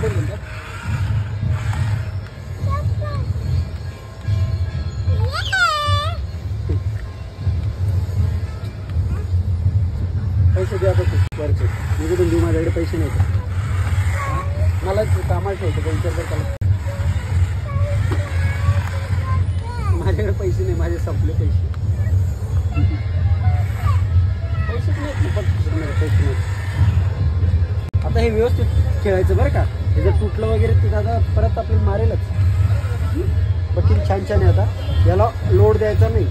मारेल म्हणतात. पैसे द्या बघ वरचे, मी कुठून देऊ, माझ्याकडे पैसे नाही. मलाच कामाला ठेवतो का विचार कर त्याला. माझ्याकडे पैसे नाही, माझे संपले पैसे. पैसेच नाहीत, पैसे नाहीत. आता हे व्यवस्थित खेळायचं बरं का. हे जर तुटलं वगैरे तर दादा परत आपल्याला मारेलच. बघ किती छान छान आहे. आता याला लोड द्यायचा नाही.